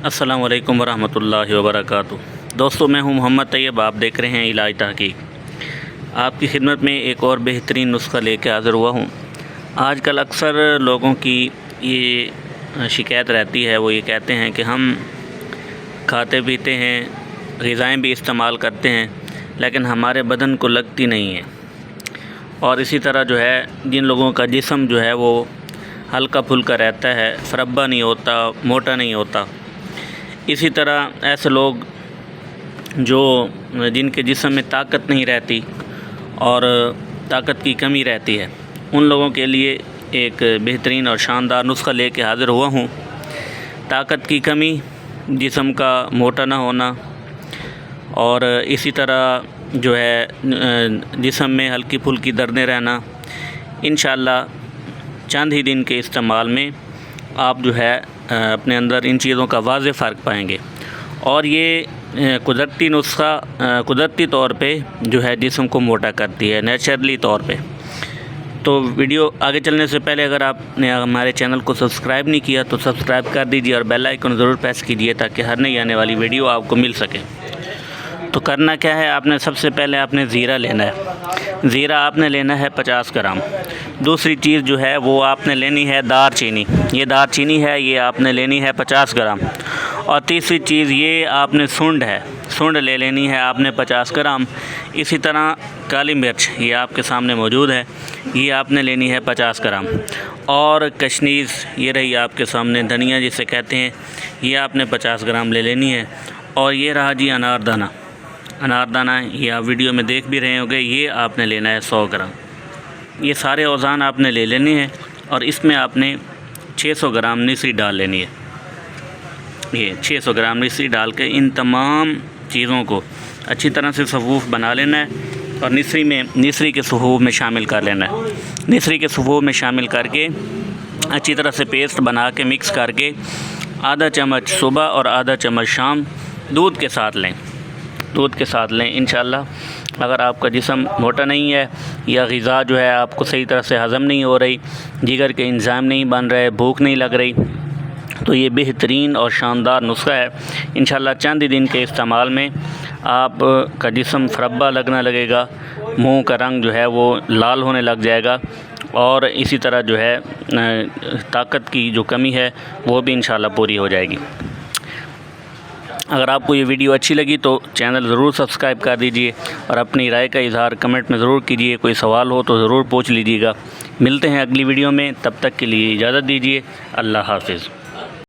السلام علیکم ورحمۃ اللہ وبرکاتہ۔ دوستو، میں ہوں محمد طیب، آپ دیکھ رہے ہیں علاج تحقیق۔ آپ کی خدمت میں ایک اور بہترین نسخہ لے کے حاضر ہوا ہوں۔ آج کل اکثر لوگوں کی یہ شکایت رہتی ہے، وہ یہ کہتے ہیں کہ ہم کھاتے پیتے ہیں، غذائیں بھی استعمال کرتے ہیں، لیکن ہمارے بدن کو لگتی نہیں ہیں، اور اسی طرح جو ہے جن لوگوں کا جسم جو ہے وہ ہلکا پھلکا رہتا ہے، فربا نہیں ہوتا، موٹا نہیں ہوتا۔ اسی طرح ایسے لوگ جن کے جسم میں طاقت نہیں رہتی اور طاقت کی کمی رہتی ہے، ان لوگوں کے لیے ایک بہترین اور شاندار نسخہ لے کے حاضر ہوا ہوں۔ طاقت کی کمی، جسم کا موٹا نہ ہونا، اور اسی طرح جو ہے جسم میں ہلکی پھلکی دردیں رہنا، انشاءاللہ چند ہی دن کے استعمال میں آپ جو ہے اپنے اندر ان چیزوں کا واضح فرق پائیں گے۔ اور یہ قدرتی نسخہ قدرتی طور پہ جو ہے جسم کو موٹا کرتی ہے، نیچرلی طور پہ۔ تو ویڈیو آگے چلنے سے پہلے اگر آپ نے ہمارے چینل کو سبسکرائب نہیں کیا تو سبسکرائب کر دیجیے اور بیل آئیکن ضرور پریس کیجیے تاکہ ہر نئی آنے والی ویڈیو آپ کو مل سکے۔ تو کرنا کیا ہے، آپ نے سب سے پہلے آپ نے زیرہ لینا ہے۔ زیرہ آپ نے لینا ہے 50 گرام۔ دوسری چیز جو ہے وہ آپ نے لینی ہے دار چینی۔ یہ دار چینی ہے، یہ آپ نے لینی ہے 50 گرام۔ اور تیسری چیز یہ آپ نے سونڈ لے لینی ہے آپ نے 50 گرام۔ اسی طرح کالی مرچ، یہ آپ کے سامنے موجود ہے، یہ آپ نے لینی ہے 50 گرام۔ اور کشنیز، یہ رہی آپ کے سامنے، دھنیا جسے کہتے ہیں، یہ آپ نے 50 گرام لے لینی ہے۔ اور یہ رہا جی اناردانہ، یہ آپ ویڈیو میں دیکھ بھی رہے ہوں گے، یہ آپ نے لینا ہے 100 گرام۔ یہ سارے اوزان آپ نے لے لینے ہیں، اور اس میں آپ نے 600 گرام نسری ڈال لینی ہے۔ یہ 600 گرام نسری ڈال کے ان تمام چیزوں کو اچھی طرح سے صفوف بنا لینا ہے، اور نسری کے صفوف میں شامل کر لینا ہے۔ نسری کے صفوف میں شامل کر کے اچھی طرح سے پیسٹ بنا کے مکس کر کے آدھا چمچ صبح اور آدھا چمچ شام دودھ کے ساتھ لیں انشاءاللہ۔ اگر آپ کا جسم موٹا نہیں ہے یا غذا جو ہے آپ کو صحیح طرح سے ہضم نہیں ہو رہی، جگر کے انزائم نہیں بن رہے، بھوک نہیں لگ رہی، تو یہ بہترین اور شاندار نسخہ ہے۔ انشاءاللہ چند دن کے استعمال میں آپ کا جسم فربا لگنا لگے گا، منہ کا رنگ جو ہے وہ لال ہونے لگ جائے گا، اور اسی طرح جو ہے طاقت کی جو کمی ہے وہ بھی انشاءاللہ پوری ہو جائے گی۔ اگر آپ کو یہ ویڈیو اچھی لگی تو چینل ضرور سبسکرائب کر دیجئے، اور اپنی رائے کا اظہار کمنٹ میں ضرور کیجئے۔ کوئی سوال ہو تو ضرور پوچھ لیجیے گا۔ ملتے ہیں اگلی ویڈیو میں، تب تک کے لیے اجازت دیجیے۔ اللہ حافظ۔